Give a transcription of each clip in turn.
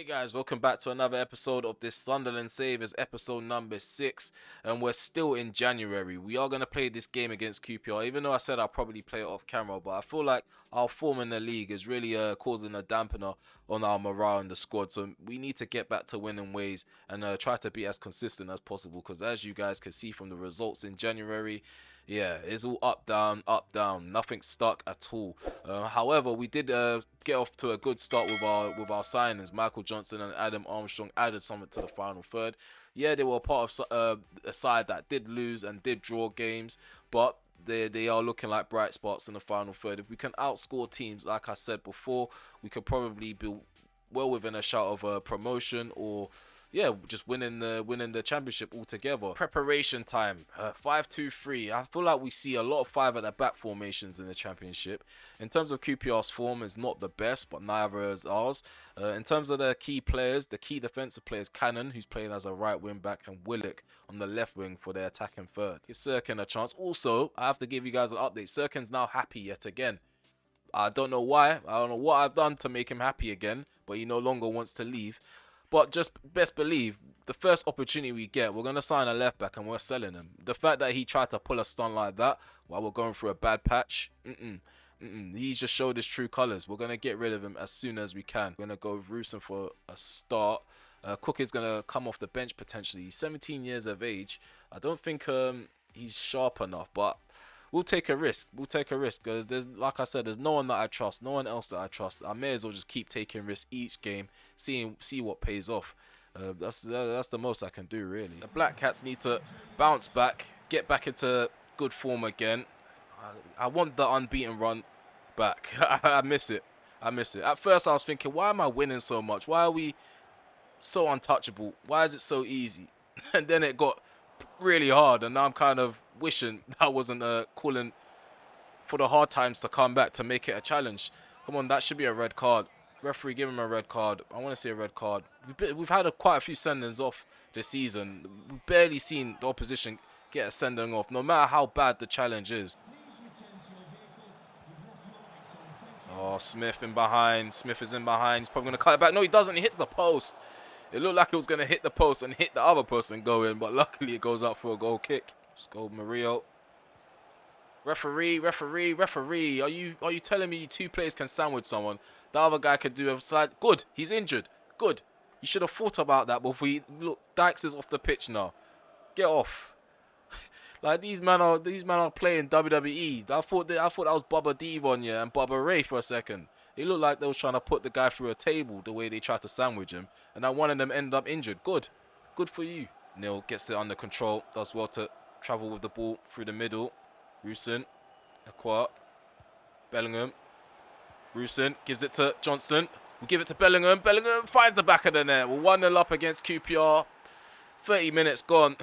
Hey guys, welcome back to another episode of this Sunderland Savers, episode number 6, and we're still in January. We are going to play this game against QPR, even though I said I'll probably play it off camera, but I feel like our form in the league is really causing a dampener on our morale in the squad, so we need to get back to winning ways and try to be as consistent as possible, because as you guys can see from the results in January, yeah, it's all up, down, nothing stuck at all. However, we did get off to a good start with our signings. Michael Johnson and Adam Armstrong added something to the final third. Yeah, they were part of a side that did lose and did draw games, but they are looking like bright spots in the final third. If we can outscore teams, like I said before, we could probably be well within a shout of promotion or just winning the championship altogether. Preparation time, 5-2-3. I feel like we see a lot of 5 at the back formations in the championship. In terms of QPR's form, is not the best, but neither is ours. In terms of the key players, the key defensive players, Cannon, who's playing as a right wing back, and Willock on the left wing for their attacking third. Give Sirkin a chance. Also, I have to give you guys an update. Sirkin's now happy yet again. I don't know why. I don't know what I've done to make him happy again, but he no longer wants to leave. But just best believe, the first opportunity we get, we're going to sign a left back and we're selling him. The fact that he tried to pull a stunt like that while we're going through a bad patch, he's just showed his true colours. We're going to get rid of him as soon as we can. We're going to go with Rusin for a start. Cook is going to come off the bench potentially. He's 17 years of age. I don't think he's sharp enough, but we'll take a risk. Because like I said, there's no one that I trust. No one else that I trust. I may as well just keep taking risks each game, see what pays off. That's the most I can do, really. The Black Cats need to bounce back, get back into good form again. I want the unbeaten run back. I miss it. At first, I was thinking, why am I winning so much? Why are we so untouchable? Why is it so easy? And then it got really hard, and now I'm kind of wishing I wasn't calling for the hard times to come back to make it a challenge. Come on, that should be a red card. Referee, give him a red card. I want to see a red card. We've had quite a few sendings off this season. We've barely seen the opposition get a sending off, no matter how bad the challenge is. Oh, Smith in behind. Smith is in behind. He's probably going to cut it back. No, he doesn't. He hits the post. It looked like it was going to hit the post and hit the other post and go in, but luckily it goes out for a goal kick. Let's go, Murillo. Referee. Are you telling me 2 players can sandwich someone? The other guy could do a side. Good. He's injured. Good. You should have thought about that before you look. Dykes is off the pitch now. Get off. Like these men are playing WWE. I thought that was Bubba Devon, yeah, and Bubba Ray for a second. It looked like they was trying to put the guy through a table the way they tried to sandwich him. And now one of them ended up injured. Good. Good for you. Neil gets it under control. Does well to travel with the ball through the middle. Rusin. Aqua. Bellingham. Rusin gives it to Johnson. We give it to Bellingham. Bellingham finds the back of the net. We're 1-0 up against QPR. 30 minutes gone.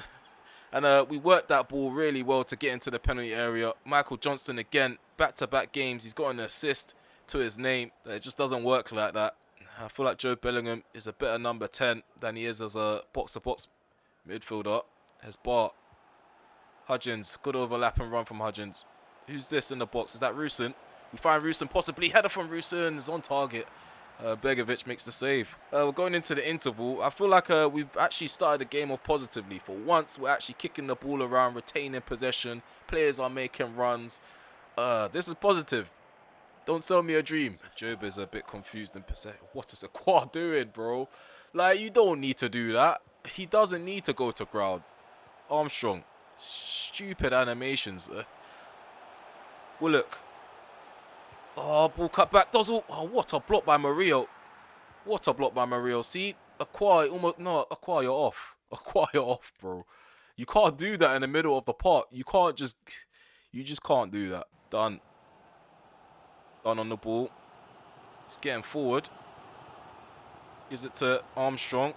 And we worked that ball really well to get into the penalty area. Michael Johnson again. Back-to-back games. He's got an assist to his name. It just doesn't work like that. I feel like Joe Bellingham is a better number 10 than he is as a box-to-box midfielder. There's Bart. Hudgens. Good overlap and run from Hudgens. Who's this in the box? Is that Rusin? We find Rusin, possibly. Header from Rusin is on target. Begovic makes the save. We're going into the interval. I feel like we've actually started the game off positively. For once, we're actually kicking the ball around, retaining possession. Players are making runs. This is positive. Don't sell me a dream. Job is a bit confused and possessed. What is Aqua doing, bro? Like, you don't need to do that. He doesn't need to go to ground. Armstrong. Stupid animations. Willock. Oh, ball cut back. Oh, what a block by Murillo. See, Aqua, Aqua, you're off. Aqua, you're off, bro. You can't do that in the middle of the park. You just can't do that. Done on the ball. He's getting forward. Gives it to Armstrong.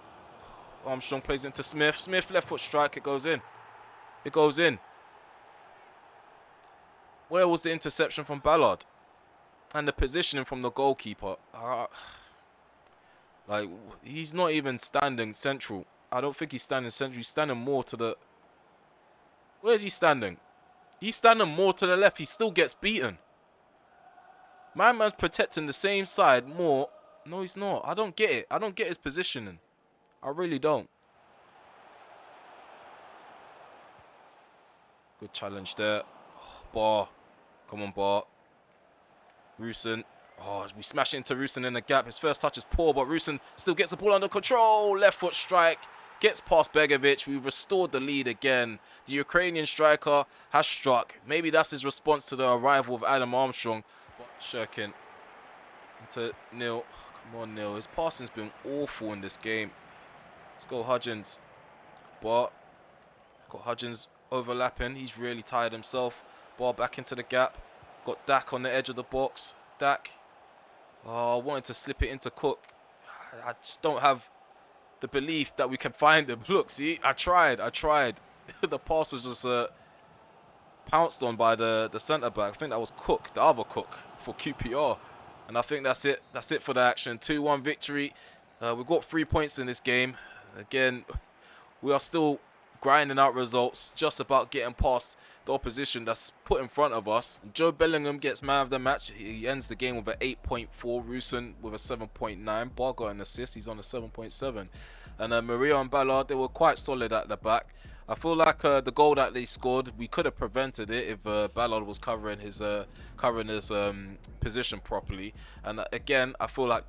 Armstrong plays into Smith. Smith, left foot strike. It goes in. Where was the interception from Ballard? And the positioning from the goalkeeper. Like, he's not even standing central. I don't think he's standing central. He's standing more to the... Where is he standing? He's standing more to the left. He still gets beaten. My man's protecting the same side more No, he's not. I don't get it. I don't get his positioning. I really don't. Good challenge there. Bar. Come on, Bar. Rusin. Oh, we smash into Rusin in the gap. His first touch is poor, but Rusin still gets the ball under control. Left foot strike. Gets past Begovic. We've restored the lead again. The Ukrainian striker has struck. Maybe that's his response to the arrival of Adam Armstrong. Shirkin into Neil. Come on, Neil. His passing's been awful in this game. Let's go, Hudgens. But got Hudgens overlapping. He's really tired himself. Ball back into the gap. Got Dak on the edge of the box. Dak. Oh, I wanted to slip it into Cook. I just don't have the belief that we can find him. Look, see, I tried. The pass was just pounced on by the centre-back. I think that was Cook, the other Cook, for QPR. And I think that's it. That's it for the action. 2-1 victory. We've got 3 points in this game. Again, we are still grinding out results, just about getting past the opposition that's put in front of us. Joe Bellingham gets man of the match. He ends the game with an 8.4. Rusin with a 7.9. Bar got an assist. He's on a 7.7. And Maria and Ballard, they were quite solid at the back. I feel like the goal that they scored, we could have prevented it if Ballard was covering his position properly. And again, I feel like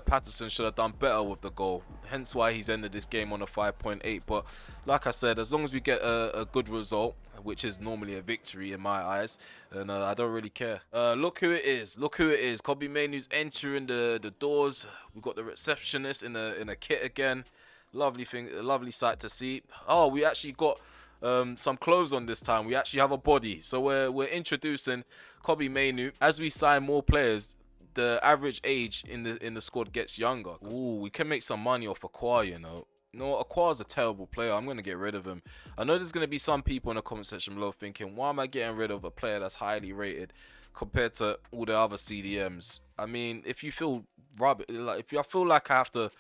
Patterson should have done better with the goal. Hence why he's ended this game on a 5.8. But like I said, as long as we get a good result, which is normally a victory in my eyes, and I don't really care. Look who it is. Look who it is. Kobe Mainoo's entering the doors. We've got the receptionist in a kit again. Lovely thing, a lovely sight to see. Oh, we actually got some clothes on this time. We actually have a body. So we're introducing Kobe Mainoo. As we sign more players, the average age in the squad gets younger. Ooh, we can make some money off Aqua, you know. No, Aqua's a terrible player. I'm going to get rid of him. I know there's going to be some people in the comment section below thinking, why am I getting rid of a player that's highly rated compared to all the other CDMs? I mean, if you feel rubbish, like if I feel like I have to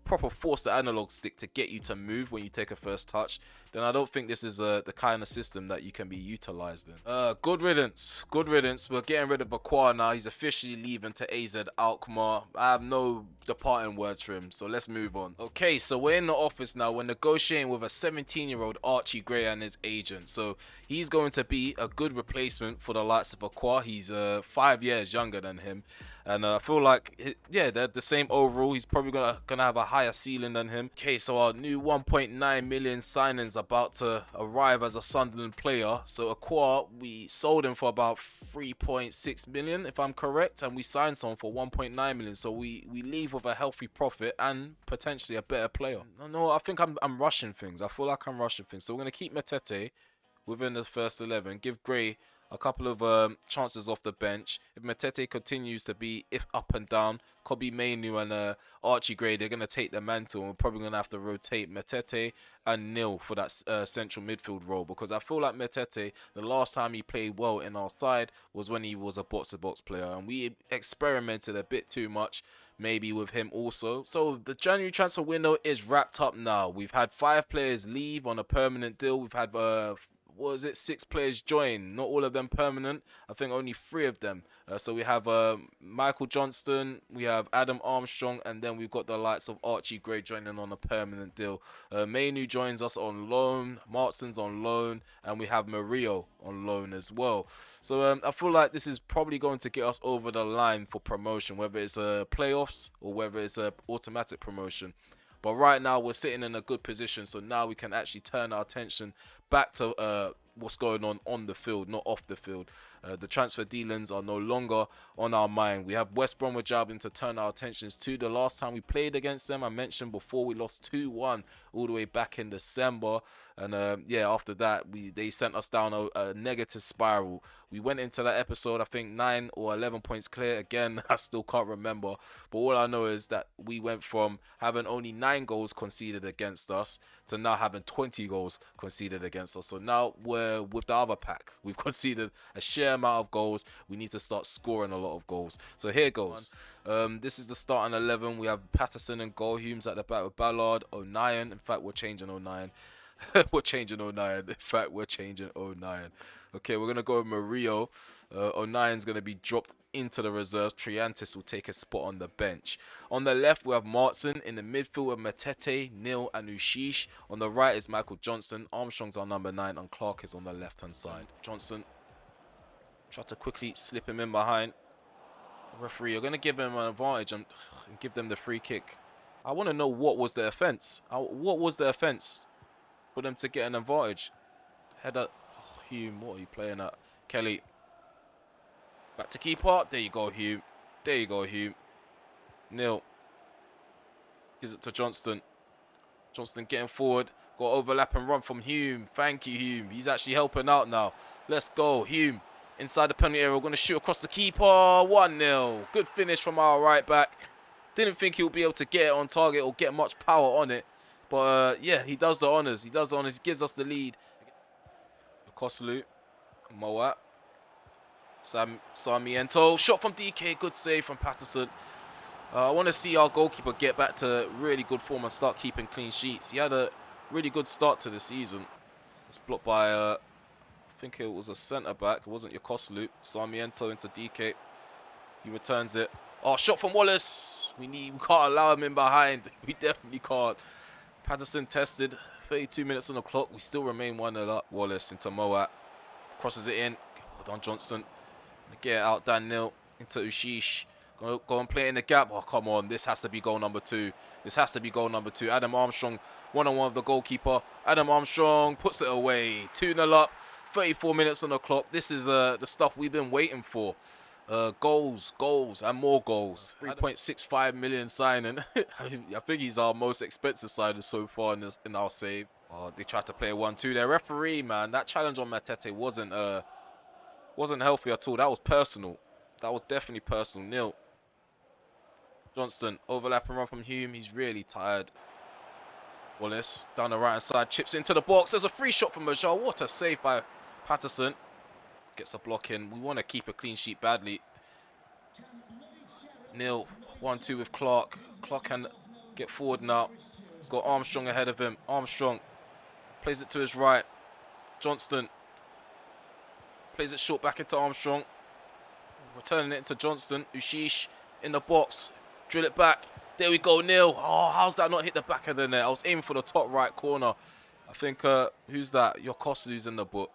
proper force the analog stick to get you to move when you take a first touch, then I don't think this is the kind of system that you can be utilized in. Good riddance. Good riddance. We're getting rid of Aqua now. He's officially leaving to AZ Alkmaar. I have no departing words for him, so let's move on. Okay, so we're in the office now. We're negotiating with a 17-year-old Archie Gray and his agent. So he's going to be a good replacement for the likes of Aqua. He's 5 years younger than him. And I feel like, yeah, they're the same overall. He's probably gonna have a higher ceiling than him. Okay, so our new 1.9 million signing's about to arrive as a Sunderland player. So Aqua, we sold him for about 3.6 million, if I'm correct, and we signed someone for 1.9 million. So we leave with a healthy profit and potentially a better player. No, I think I'm rushing things. I feel like I'm rushing things. So we're gonna keep Matete within the first 11. Give Gray a couple of chances off the bench. If Matete continues to be up and down, Kobe Mainoo and Archie Gray, they're going to take the mantle, and we're probably going to have to rotate Matete and Nil for that central midfield role, because I feel like Matete, the last time he played well in our side was when he was a box-to-box player, and we experimented a bit too much maybe with him also. So the January transfer window is wrapped up now. We've had 5 players leave on a permanent deal. We've had 6 players join, not all of them permanent. I think only 3 of them. So we have Michael Johnston, we have Adam Armstrong, and then we've got the likes of Archie Gray joining on a permanent deal. Mainoo joins us on loan, Martson's on loan, and we have Mario on loan as well. So I feel like this is probably going to get us over the line for promotion, whether it's playoffs or whether it's automatic promotion. But right now we're sitting in a good position, so now we can actually turn our attention back to what's going on the field, not off the field. The transfer dealings are no longer on our mind. We have West Bromwich Albion to turn our attentions to. The last time we played against them, I mentioned before, we lost 2-1 all the way back in December. And yeah, after that, they sent us down a negative spiral. We went into that episode, I think 9 or 11 points clear. Again, I still can't remember. But all I know is that we went from having only 9 goals conceded against us to now having 20 goals conceded against us. So now we're with the other pack. We've conceded a sheer amount of goals. We need to start scoring a lot of goals. So here goes. This is the starting 11. We have Patterson and goal. Humes at the back with Ballard, O'Nien. In fact, we're changing O'Nien. We're changing 09. In fact, we're changing 09. Okay, we're going to go with Murillo. O'Nien's going to be dropped into the reserves. Triantis will take a spot on the bench. On the left, we have Martson. In the midfield, we have Matete, Neil, and Ushish. On the right is Michael Johnson. Armstrong's our number 9, and Clark is on the left-hand side. Johnson try to quickly slip him in behind. Referee, you're going to give him an advantage and give them the free kick. I want to know what was the offence. What was the offence for them to get an advantage? Header. Oh, Hume, what are you playing at? Kelly. Back to keeper. There you go, Hume. There you go, Hume. Neil. Gives it to Johnston. Johnston getting forward. Got overlap and run from Hume. Thank you, Hume. He's actually helping out now. Let's go, Hume. Inside the penalty area. We're going to shoot across the keeper. 1-0. Good finish from our right back. Didn't think he'll be able to get it on target or get much power on it. But, yeah, he does the honours. He does the honours. He gives us the lead. Koslu. Moat. Sarmiento. Shot from DK. Good save from Patterson. I want to see our goalkeeper get back to really good form and start keeping clean sheets. He had a really good start to the season. It's blocked by, I think it was a centre-back. It wasn't your Koslu. Sarmiento into DK. He returns it. Oh, shot from Wallace. We can't allow him in behind. We definitely can't. Patterson tested. 32 minutes on the clock. We still remain 1-0 up. Wallace into Moat. Crosses it in. Hold on, Johnson. Get it out, Daniel. Into Ushish. Go and play it in the gap. Oh, come on. This has to be goal number 2. This has to be goal number 2. Adam Armstrong, one-on-one with the goalkeeper. Adam Armstrong puts it away. 2-0 up. 34 minutes on the clock. This is the stuff we've been waiting for. Goals, and more goals. 3.65 million signing. I think he's our most expensive signing so far in our save. Oh, they tried to play a 1-2 there. Referee, man, that challenge on Matete wasn't healthy at all. That was personal. That was definitely personal. Nil. Johnston, overlap and run from Hume. He's really tired. Wallace, down the right-hand side, chips into the box. There's a free shot from Majal. What a save by Patterson. Gets a block in. We want to keep a clean sheet badly. Nil, 1-2 with Clark. Clark can get forward now. He's got Armstrong ahead of him. Armstrong plays it to his right. Johnston plays it short back into Armstrong. Returning it into Johnston. Ushish in the box. Drill it back. There we go, Neil. Oh, how's that not hit the back of the net? I was aiming for the top right corner. I think, who's that? Your Kosu's in the book.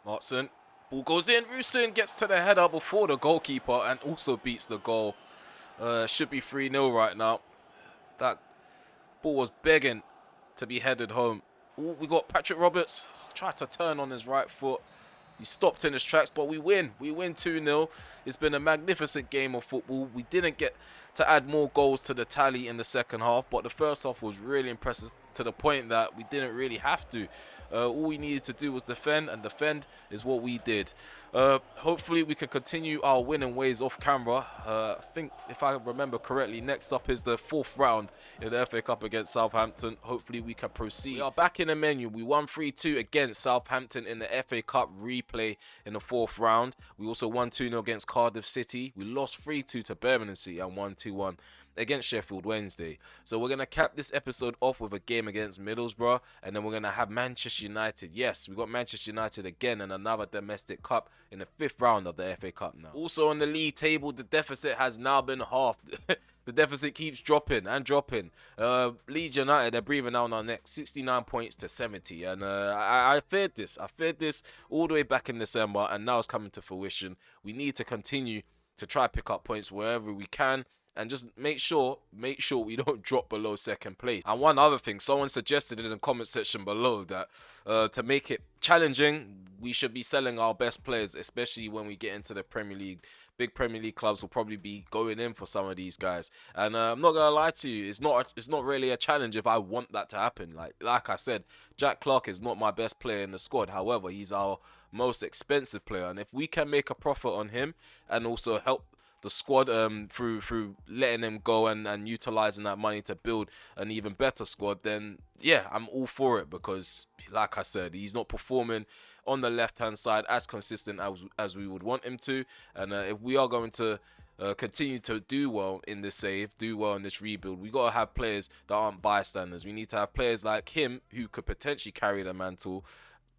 Martson. Ball goes in. Rusin gets to the header before the goalkeeper and also beats the goal. Should be 3-0 right now. That ball was begging to be headed home. Ooh, we got Patrick Roberts. Tried to turn on his right foot. He stopped in his tracks, but we win. We win 2-0. It's been a magnificent game of football. We didn't get to add more goals to the tally in the second half, but the first half was really impressive to the point that we didn't really have to. All we needed to do was defend, and defend is what we did. Hopefully we can continue our winning ways off camera. I think, if I remember correctly, next up is the 4th round in the FA Cup against Southampton. Hopefully we can proceed. We are back in the menu. We won 3-2 against Southampton in the FA Cup replay in the 4th round. We also won 2-0 against Cardiff City. We lost 3-2 to Birmingham City and won 2-1 against Sheffield Wednesday. So we're going to cap this episode off with a game against Middlesbrough, and then we're going to have Manchester United. Yes, we got Manchester United again in another domestic cup in the 5th round of the FA Cup now. Also on the league table, the deficit has now been halved. The deficit keeps dropping and dropping. Leeds United, they're breathing down our neck. 69 points to 70. And I feared this. I feared this all the way back in December, and now it's coming to fruition. We need to continue to try pick up points wherever we can. And just make sure we don't drop below 2nd place. And one other thing, someone suggested in the comment section below that to make it challenging, we should be selling our best players, especially when we get into the Premier League. Big Premier League clubs will probably be going in for some of these guys. And I'm not gonna lie to you, it's not really a challenge if I want that to happen. Like I said, Jack Clark is not my best player in the squad. However, he's our most expensive player, and if we can make a profit on him and also help the squad through letting him go and utilizing that money to build an even better squad, then yeah, I'm all for it, because like I said, he's not performing on the left hand side as consistent as we would want him to. And if we are going to continue to do well in this save, do well in this rebuild, we got to have players that aren't bystanders. We need to have players like him who could potentially carry the mantle,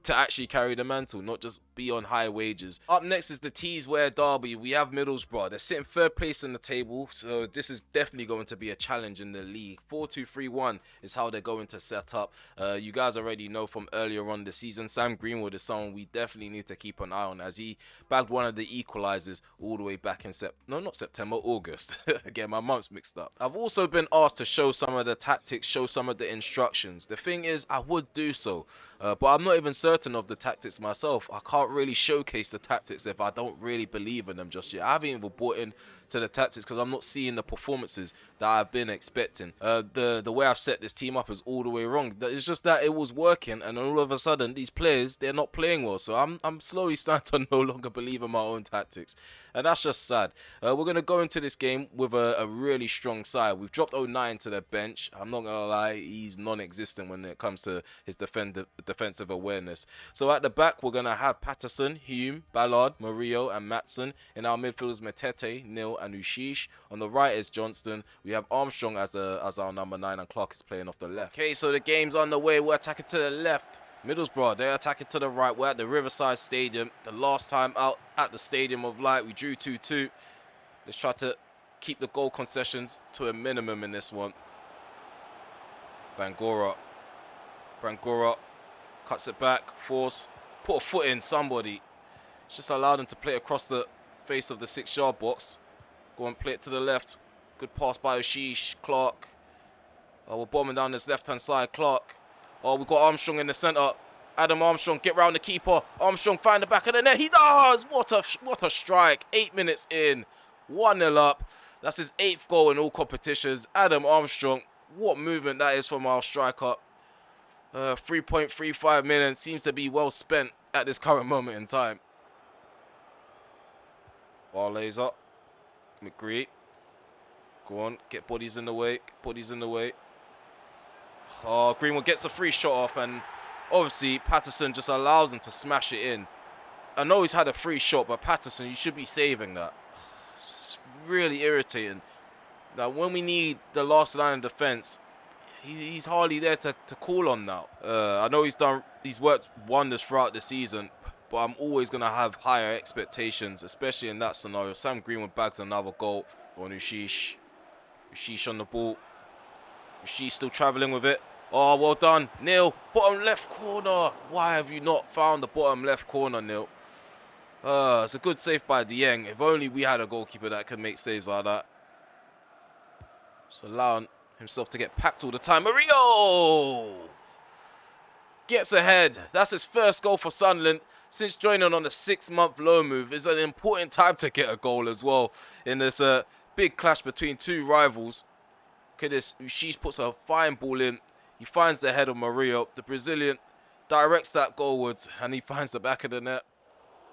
to actually carry the mantle, not just be on high wages. Up next is the Teeswear Derby. We have Middlesbrough. They're sitting third place in the table, so this is definitely going to be a challenge in the league. 4-2-3-1 is how they're going to set up. You guys already know from earlier on the season, Sam Greenwood is someone we definitely need to keep an eye on, as he bagged one of the equalizers all the way back in August. Again, my months mixed up. I've also been asked to show some of the tactics, show some of the instructions. The thing is, I would do so. But I'm not even certain of the tactics myself. I can't really showcase the tactics if I don't really believe in them just yet. I haven't even bought in to the tactics because I'm not seeing the performances that I've been expecting. The way I've set this team up is all the way wrong. It's just that it was working, and all of a sudden these players, they're not playing well. So I'm slowly starting to no longer believe in my own tactics, and that's just sad. We're gonna go into this game with a really strong side. We've dropped 09 to the bench. I'm not gonna lie, he's non-existent when it comes to his defensive awareness. So at the back, we're gonna have Patterson, Hume, Ballard, Murillo, and Matson. In our midfielders, Metete, Neil, and Ushish. On the right is Johnston. We have Armstrong as our number 9, and Clark is playing off the left. Okay, so the game's underway. We're attacking to the left. Middlesbrough, they're attacking to the right. We're at the Riverside Stadium. The last time out at the Stadium of Light, we drew 2-2. Let's try to keep the goal concessions to a minimum in this one. Bangura cuts it back, force, put a foot in somebody. Just allow them to play across the face of the 6-yard box. Go and play it to the left. Good pass by Oshish. Clark. Oh, we're bombing down this left-hand side. Clark. Oh, we've got Armstrong in the centre. Adam Armstrong, get round the keeper. Armstrong find the back of the net. He does! What a strike. 8 minutes in. 1-0 up. That's his 8th goal in all competitions. Adam Armstrong. What movement that is from our striker. 3.35 million seems to be well spent at this current moment in time. Ball lays up. McGree. Go on, get bodies in the way. Oh, Greenwood gets a free shot off, and obviously Patterson just allows him to smash it in. I know he's had a free shot, but Patterson, you should be saving that. It's really irritating. Now, when we need the last line of defense, he's hardly there to call on now. I know he's worked wonders throughout the season, but I'm always going to have higher expectations, especially in that scenario. Sam Greenwood bags another goal on Ushish. Ushish on the ball. Ushish still travelling with it. Oh, well done. Neil, bottom left corner. Why have you not found the bottom left corner, Neil? It's a good save by Dieng. If only we had a goalkeeper that could make saves like that. Just allowing himself to get packed all the time. Murillo gets ahead. That's his first goal for Sunderland since joining on a 6-month loan move. It's an important time to get a goal as well in this big clash between two rivals. Look at this. Ushish puts a fine ball in. He finds the head of Murillo. The Brazilian directs that goalwards, and he finds the back of the net.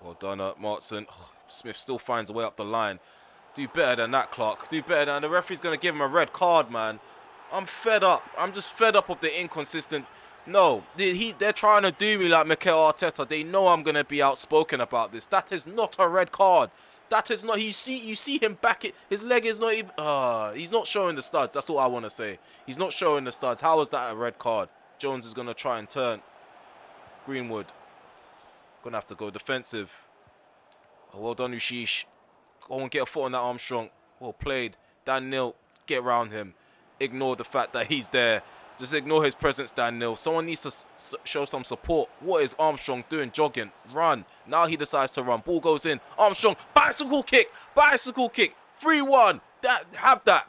Well done, Martson. Oh, Smith still finds a way up the line. Do better than that, Clark. Do better than... The referee's going to give him a red card, man. I'm fed up. I'm just fed up of the inconsistent... No, they're trying to do me like Mikel Arteta. They know I'm going to be outspoken about this. That is not a red card. That is not... You see him back it. His leg is not even... he's not showing the studs. That's all I want to say. He's not showing the studs. How is that a red card? Jones is going to try and turn. Greenwood. Going to have to go defensive. Oh, well done, Ushish. Go and get a foot on that Armstrong. Well played. Dan Neil, get around him. Ignore the fact that he's there. Just ignore his presence, Dan Neil. Someone needs to show some support. What is Armstrong doing? Jogging. Run. Now he decides to run. Ball goes in. Armstrong. Bicycle kick. 3-1. Have that.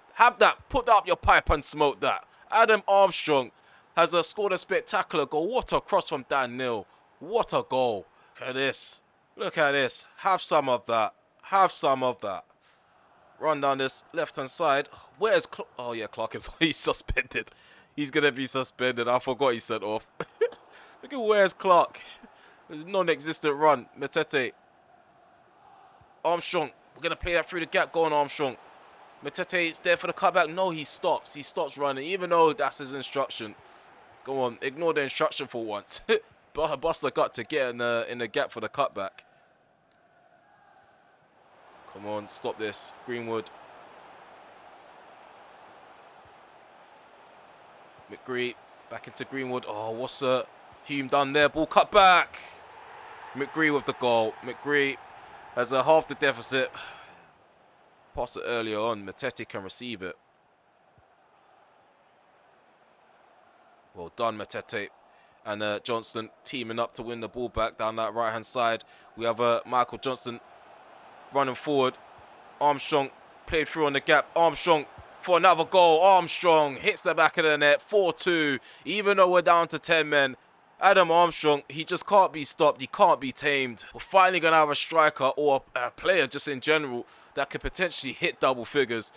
Put that up your pipe and smoke that. Adam Armstrong has scored a spectacular goal. What a cross from Dan Neil. What a goal. Look at this. Have some of that. Run down this left-hand side. Where's Clark? Oh, yeah, Clark is he's suspended. He's going to be suspended. I forgot he sent off. Look at where's Clark. There's non-existent run. Metete. Armstrong. We're going to play that through the gap. Go on, Armstrong. Metete is there for the cutback. No, he stops. He stops running, even though that's his instruction. Go on. Ignore the instruction for once. Bust the gut to get in the gap for the cutback. Come on, stop this. Greenwood. McGree. Back into Greenwood. Oh, what's Hume done there. Ball cut back. McGree with the goal. McGree has a half the deficit. Pass it earlier on. Matete can receive it. Well done, Matete. And Johnston teaming up to win the ball back down that right-hand side. We have Michael Johnston running forward. Armstrong played through on the gap. Armstrong for another goal. Armstrong hits the back of the net. 4-2. Even though we're down to 10 men, Adam Armstrong, he just can't be stopped. He can't be tamed. We're finally going to have a striker or a player just in general that could potentially hit double figures.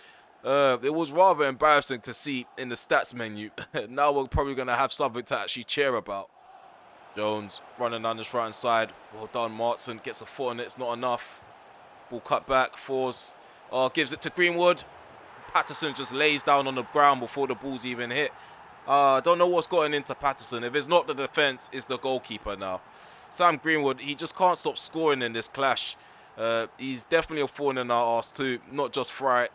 It was rather embarrassing to see in the stats menu. Now we're probably going to have something to actually cheer about. Jones running down this right-hand side. Well done, Martin. Gets a foot on it. It's not enough. Ball cut back. Fours. Gives it to Greenwood. Patterson just lays down on the ground before the ball's even hit. I don't know what's gotten into Patterson. If it's not the defence, it's the goalkeeper now. Sam Greenwood, he just can't stop scoring in this clash. He's definitely a thorn in our arse too, not just Fright.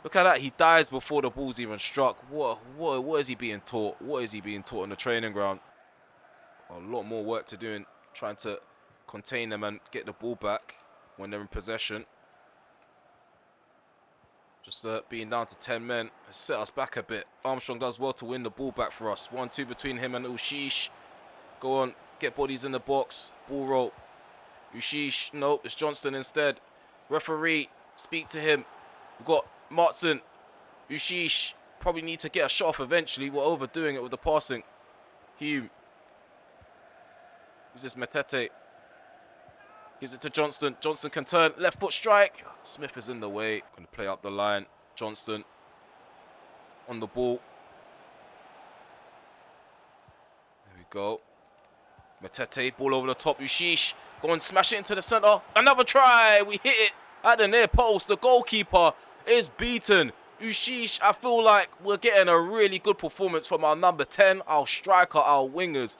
Look at that, he dies before the ball's even struck. What is he being taught? What is he being taught on the training ground? A lot more work to do in trying to contain them and get the ball back when they're in possession. Just being down to 10 men has set us back a bit. Armstrong does well to win the ball back for us. 1-2 between him and Ushish. Go on, get bodies in the box. Ball roll. Ushish, nope, it's Johnston instead. Referee, speak to him. We've got Martin. Ushish, probably need to get a shot off eventually. We're overdoing it with the passing. Hume. Who's this? Matete. Gives it to Johnston. Johnston can turn. Left foot strike. Smith is in the way. Going to play up the line. Johnston on the ball. There we go. Matete. Ball over the top. Ushish. Go and smash it into the centre. Another try. We hit it at the near post. The goalkeeper is beaten. Ushish, I feel like we're getting a really good performance from our number 10, our striker, our wingers.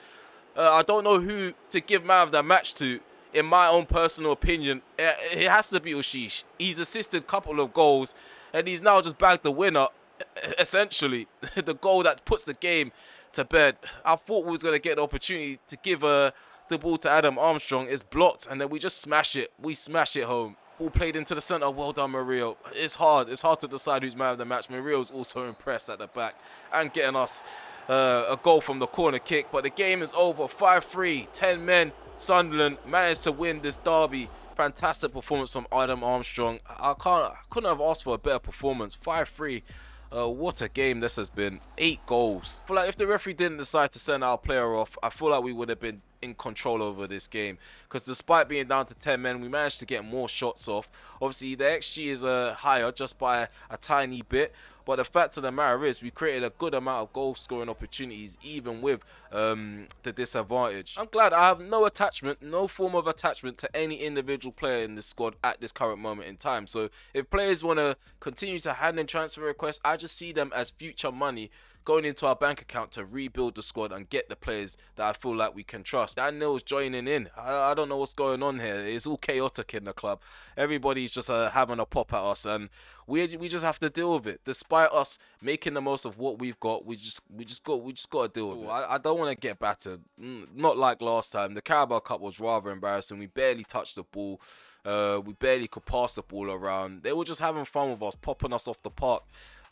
I don't know who to give man of the match to. In my own personal opinion, it has to be Ushish. He's assisted a couple of goals, and he's now just bagged the winner, essentially. The goal that puts the game to bed. I thought we was going to get the opportunity to give the ball to Adam Armstrong. It's blocked, and then we just smash it. We smash it home. Ball played into the centre. Well done, Murillo. It's hard. It's hard to decide who's man of the match. Murillo's also impressed at the back and getting us a goal from the corner kick. But the game is over. 5-3. 10 men. Sunderland managed to win this derby. Fantastic performance from Adam Armstrong. I couldn't have asked for a better performance. 5-3. What a game this has been. 8 goals. I feel like if the referee didn't decide to send our player off, I feel like we would have been in control over this game, because despite being down to 10 men, we managed to get more shots off. Obviously the XG is higher just by a tiny bit, but the fact of the matter is we created a good amount of goal scoring opportunities even with the disadvantage. I'm glad I have no attachment, no form of attachment to any individual player in this squad at this current moment in time. So if players want to continue to hand in transfer requests, I just see them as future money going into our bank account to rebuild the squad and get the players that I feel like we can trust. Daniel's joining in. I don't know what's going on here. It's all chaotic in the club. Everybody's just having a pop at us, and we just have to deal with it. Despite us making the most of what we've got, we just got to deal with it. I don't want to get battered. Not like last time. The Carabao Cup was rather embarrassing. We barely touched the ball. We barely could pass the ball around. They were just having fun with us, popping us off the park.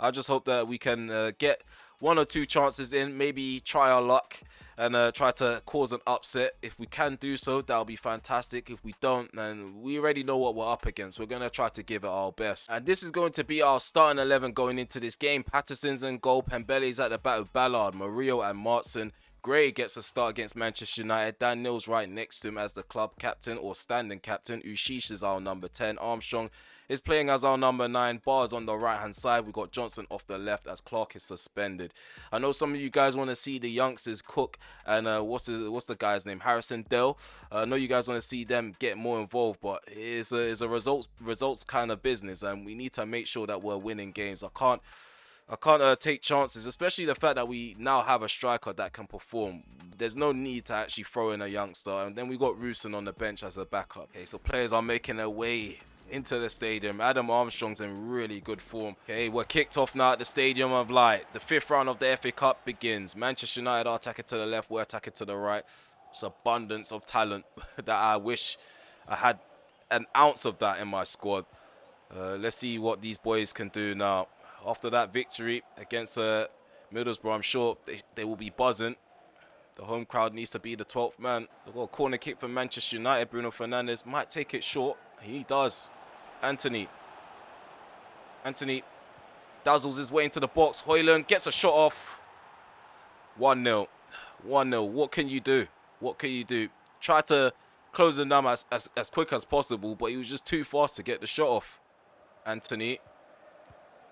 I just hope that we can get 1 or 2 chances in, maybe try our luck and try to cause an upset. If we can do so, that'll be fantastic. If we don't, then we already know what we're up against. We're going to try to give it our best. And this is going to be our starting 11 going into this game. Patterson's in goal, Pembele's at the back with Ballard, Murillo and Martin. Gray gets a start against Manchester United. Dan Neal's right next to him as the club captain or standing captain. Ushish is our number 10. Armstrong is playing as our number 9. Bars on the right hand side. We've got Johnson off the left as Clark is suspended. I know some of you guys want to see the youngsters Cook and what's the guy's name, Harrison Dell. I know you guys want to see them get more involved, but it's a results kind of business, and we need to make sure that we're winning games. I can't take chances, especially the fact that we now have a striker that can perform. There's no need to actually throw in a youngster. And then we got Rooson on the bench as a backup. Okay, so players are making their way into the stadium. Adam Armstrong's in really good form. Okay, we're kicked off now at the Stadium of Light. The 5th round of the FA Cup begins. Manchester United are attacking to the left, we're attacking to the right. It's abundance of talent that I wish I had an ounce of that in my squad. Let's see what these boys can do now. After that victory against Middlesbrough, I'm sure they will be buzzing. The home crowd needs to be the 12th man. So we've got a corner kick from Manchester United. Bruno Fernandes might take it short. He does. Anthony dazzles his way into the box. Højlund gets a shot off. 1-0. 1-0. What can you do? What can you do? Try to close the down as quick as possible, but he was just too fast to get the shot off. Anthony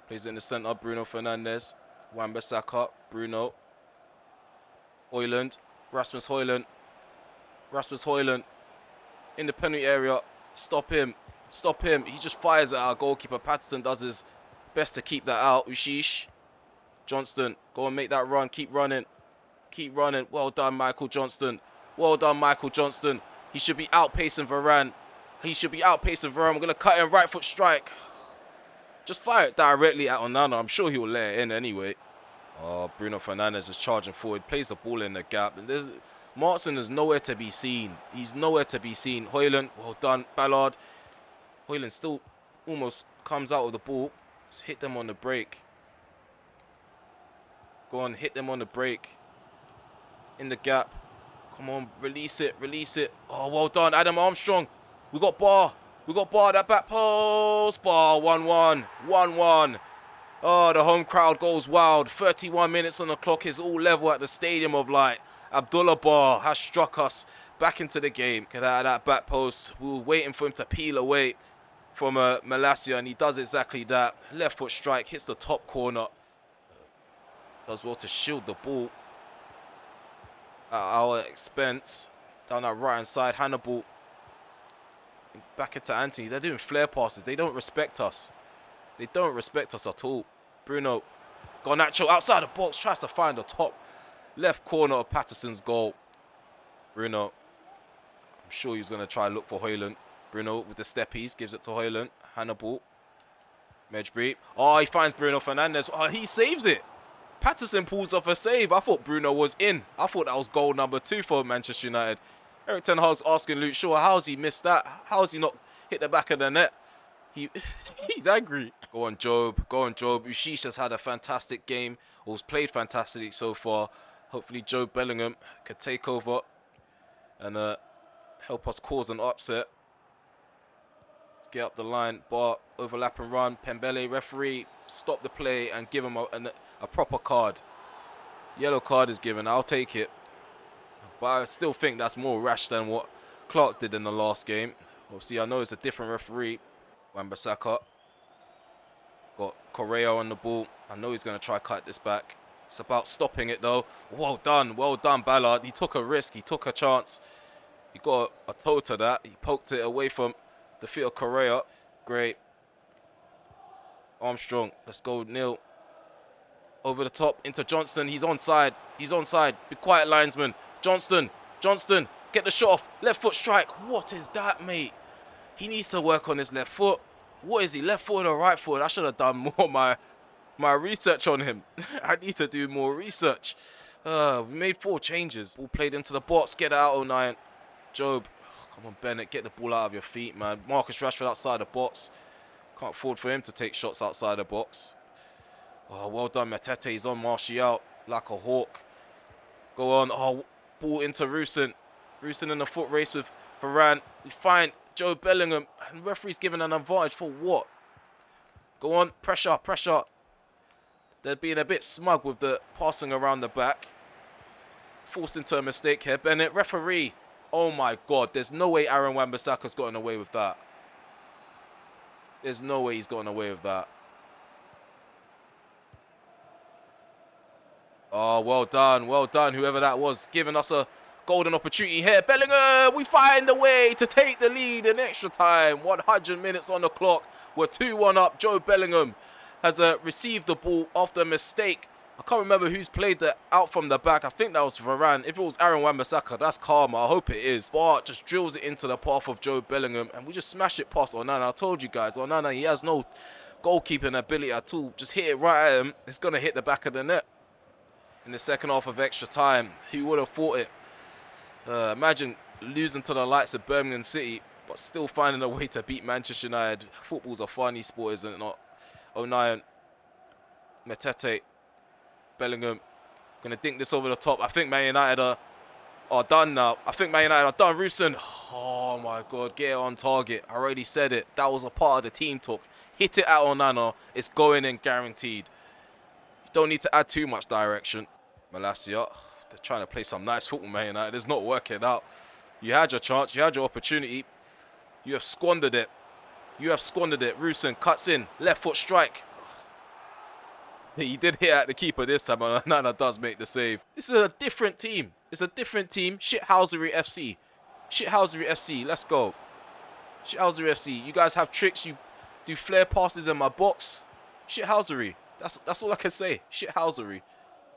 plays in the centre. Bruno Fernandes. Wan-Bissaka. Bruno. Højlund. Rasmus Højlund. Rasmus Højlund. In the penalty area. Stop him. Stop him. He just fires at our goalkeeper. Patterson does his best to keep that out. Ushish. Johnston. Go and make that run. Keep running. Keep running. Well done, Michael Johnston. Well done, Michael Johnston. He should be outpacing Varane. He should be outpacing Varane. We're going to cut in right foot strike. Just fire it directly at Onana. I'm sure he'll let it in anyway. Oh, Bruno Fernandes is charging forward. Plays the ball in the gap. And Martin is nowhere to be seen. He's nowhere to be seen. Højlund. Well done. Ballard. Højlund still almost comes out of the ball. Let's hit them on the break. Go on, hit them on the break. In the gap. Come on, release it, release it. Oh, well done, Adam Armstrong. We got Bar. We got Bar, that back post. Bar, 1-1. 1-1. Oh, the home crowd goes wild. 31 minutes on the clock is all level at the Stadium of Light. Abdullah Bar has struck us back into the game. Get out of that back post. We were waiting for him to peel away from Malacia, and he does exactly that. Left foot strike, hits the top corner. Does well to shield the ball at our expense. Down that right hand side, Hannibal. Back into Anthony. They're doing flare passes. They don't respect us. They don't respect us at all. Bruno. Garnacho outside the box. Tries to find the top left corner of Patterson's goal. Bruno. I'm sure he's going to try and look for Højlund. Bruno with the steppies. Gives it to Højlund. Hannibal. Medjbri. Oh, he finds Bruno Fernandes. Oh, he saves it. Patterson pulls off a save. I thought Bruno was in. I thought that was goal number 2 for Manchester United. Eric Ten Hag's asking Luke Shaw, how's he missed that? How's he not hit the back of the net? He's angry. Go on, Job. Go on, Job. Ushish has had a fantastic game. Or has played fantastically so far. Hopefully Joe Bellingham can take over and help us cause an upset. Let's get up the line. Bar, overlap and run. Pembele, referee, stop the play and give him a proper card. Yellow card is given. I'll take it. But I still think that's more rash than what Clark did in the last game. Obviously, I know it's a different referee. Wan-Bissaka. Got Correa on the ball. I know he's going to try cut this back. It's about stopping it, though. Well done, Ballard. He took a risk. He took a chance. He got a toe to that. He poked it away from the feet of Correa. Great. Armstrong. Let's go, Neil. Over the top into Johnston. He's onside. He's onside. Be quiet, linesman. Johnston. Get the shot off. Left foot strike. What is that, mate? He needs to work on his left foot. What is he? Left foot or right foot? I should have done more my research on him. I need to do more research. We made 4 changes. Ball played into the box. Get it out, 09. Job. Come on, Bennett. Get the ball out of your feet, man. Marcus Rashford outside the box. Can't afford for him to take shots outside the box. Oh, well done, Matete. He's on Martial like a hawk. Go on. Oh, ball into Rusin. Rusin in the foot race with Varane. We find Joe Bellingham. And referee's given an advantage for what? Go on. Pressure. They're being a bit smug with the passing around the back. Forced into a mistake here. Bennett, referee. Oh my God. There's no way Aaron Wan-Bissaka's gotten away with that. There's no way he's gotten away with that. Oh, well done, whoever that was, giving us a golden opportunity here. Bellingham, we find a way to take the lead in extra time. 100 minutes on the clock. We're 2-1 up. Joe Bellingham has received the ball after a mistake I can't remember who's played the out from the back. I think that was Varane. If it was Aaron Wan-Bissaka, that's karma. I hope it is. But just drills it into the path of Joe Bellingham, and we just smash it past Onana. I told you guys, Onana, he has no goalkeeping ability at all. Just hit it right at him. It's going to hit the back of the net. In the second half of extra time, who would have thought it? Imagine losing to the likes of Birmingham City, but still finding a way to beat Manchester United. Football's a funny sport, isn't it not? O'Nien, Metete, Bellingham, gonna dink this over the top. I think Man United are done now. I think Man United are done. Rusin, oh my God, get it on target. I already said it. That was a part of the team talk. Hit it at Onana. It's going in guaranteed. You don't need to add too much direction. Malacia, they're trying to play some nice football, Man United. It's not working out. You had your chance. You had your opportunity. You have squandered it. You have squandered it. Rusin cuts in. Left foot strike. He did hit at the keeper this time, and Nana does make the save. This is a different team. It's a different team. Shithousery FC. Shithousery FC. Let's go. Shithousery FC. You guys have tricks. You do flare passes in my box. Shithousery. That's all I can say. Shithousery.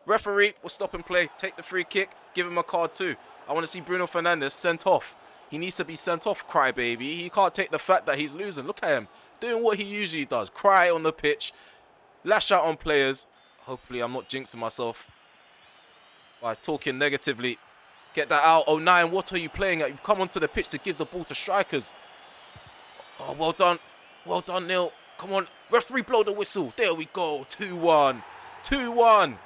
Referee will stop and play. Take the free kick. Give him a card too. I want to see Bruno Fernandes sent off. He needs to be sent off, crybaby. He can't take the fact that he's losing. Look at him. Doing what he usually does. Cry on the pitch. Lash out on players. Hopefully I'm not jinxing myself by talking negatively. Get that out. Oh, 9, what are you playing at? You've come onto the pitch to give the ball to strikers. Oh, well done. Well done, Neil. Come on. Referee, blow the whistle. There we go. 2-1. 2-1.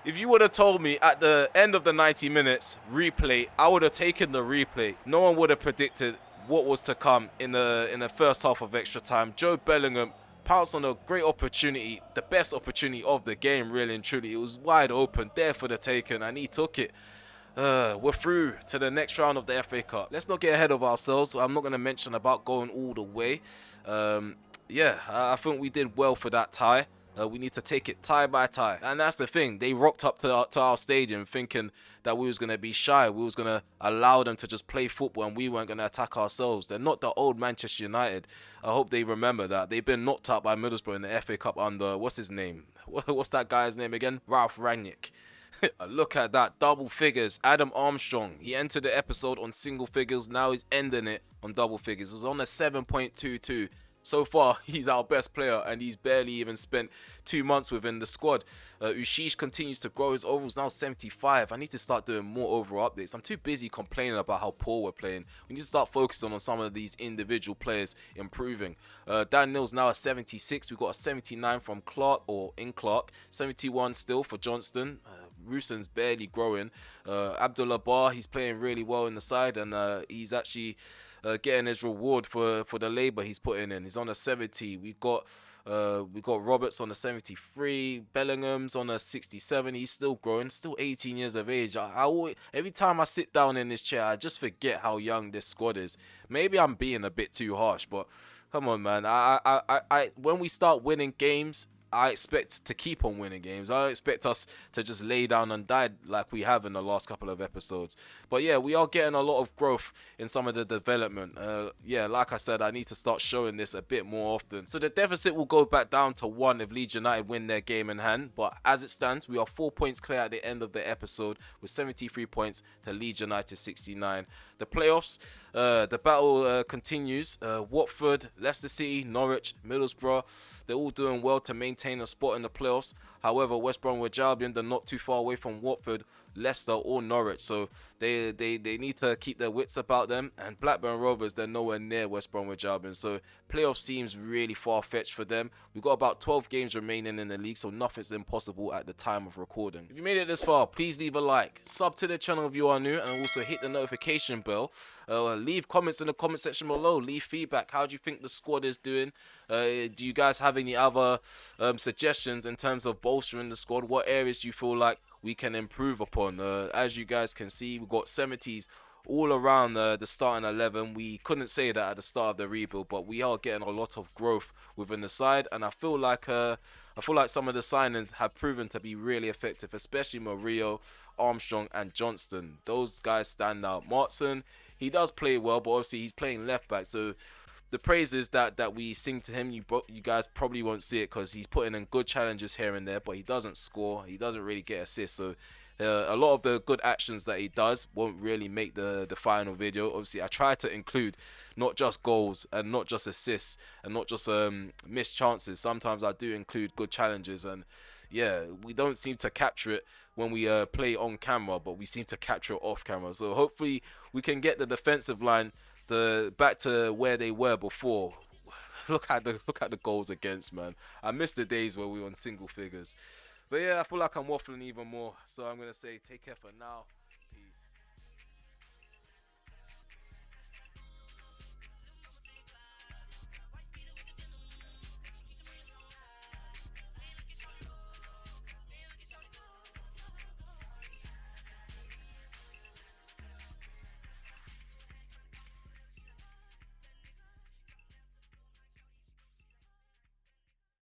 If you would have told me at the end of the 90 minutes, replay, I would have taken the replay. No one would have predicted what was to come in the first half of extra time. Joe Bellingham pounced on a great opportunity, the best opportunity of the game, really and truly. It was wide open, there for the taking, and he took it. We're through to the next round of the FA Cup. Let's not get ahead of ourselves. I'm not going to mention about going all the way. I think we did well for that tie. We need to take it tie by tie. And that's the thing. They rocked up to our stadium thinking that we was going to be shy. We was going to allow them to just play football and we weren't going to attack ourselves. They're not the old Manchester United. I hope they remember that. They've been knocked out by Middlesbrough in the FA Cup under, what's his name? What's that guy's name again? Ralph Rangnick. Look at that. Double figures. Adam Armstrong. He entered the episode on single figures. Now he's ending it on double figures. He's on a 7.22. So far, he's our best player, and he's barely even spent 2 months within the squad. Ushish continues to grow. His overall's now 75. I need to start doing more overall updates. I'm too busy complaining about how poor we're playing. We need to start focusing on some of these individual players improving. Dan Neal's now a 76. We've got a 79 from Clark, or in Clark. 71 still for Johnston. Rusin's barely growing. Abdullah Bar, he's playing really well in the side, and he's actually getting his reward for the labour he's putting in. He's on a 70. We've got Roberts on a 73. Bellingham's on a 67. He's still growing, still 18 years of age. I always, every time I sit down in this chair, I just forget how young this squad is. Maybe I'm being a bit too harsh, but come on, man. I when we start winning games, I expect to keep on winning games. I expect us to just lay down and die like we have in the last couple of episodes. But yeah, we are getting a lot of growth in some of the development. Like I said, I need to start showing this a bit more often. So the deficit will go back down to 1 if Leeds United win their game in hand. But as it stands, we are 4 points clear at the end of the episode with 73 points to Leeds United 69. The playoffs, the battle continues. Watford, Leicester City, Norwich, Middlesbrough, they're all doing well to maintain a spot in the playoffs. However, West Bromwich Albion, they're not too far away from Watford, Leicester or Norwich, so they need to keep their wits about them. And Blackburn Rovers, they're nowhere near West Bromwich Albion, so playoff seems really far-fetched for them. We've got about 12 games remaining in the league, so nothing's impossible at the time of recording. If you made it this far, please leave a like, sub to the channel if you are new, and also hit the notification bell. Leave comments in the comment section below. Leave feedback. How do you think the squad is doing? Do you guys have any other suggestions in terms of bolstering the squad? What areas do you feel like we can improve upon? As you guys can see, we've got 70s all around the starting 11. We couldn't say that at the start of the rebuild, but we are getting a lot of growth within the side, and I feel like some of the signings have proven to be really effective, especially Murillo, Armstrong and Johnston. Those guys stand out. Martson, he does play well, but obviously he's playing left back, so the praises that we sing to him, you guys probably won't see it because he's putting in good challenges here and there, but he doesn't score. He doesn't really get assists. So a lot of the good actions that he does won't really make the final video. Obviously, I try to include not just goals and not just assists and not just missed chances. Sometimes I do include good challenges, and yeah, we don't seem to capture it when we play on camera, but we seem to capture it off camera. So hopefully we can get the defensive line back to where they were before. Look at the goals against, man. I miss the days where we were on single figures. But yeah, I feel like I'm waffling even more. So I'm gonna say take care for now.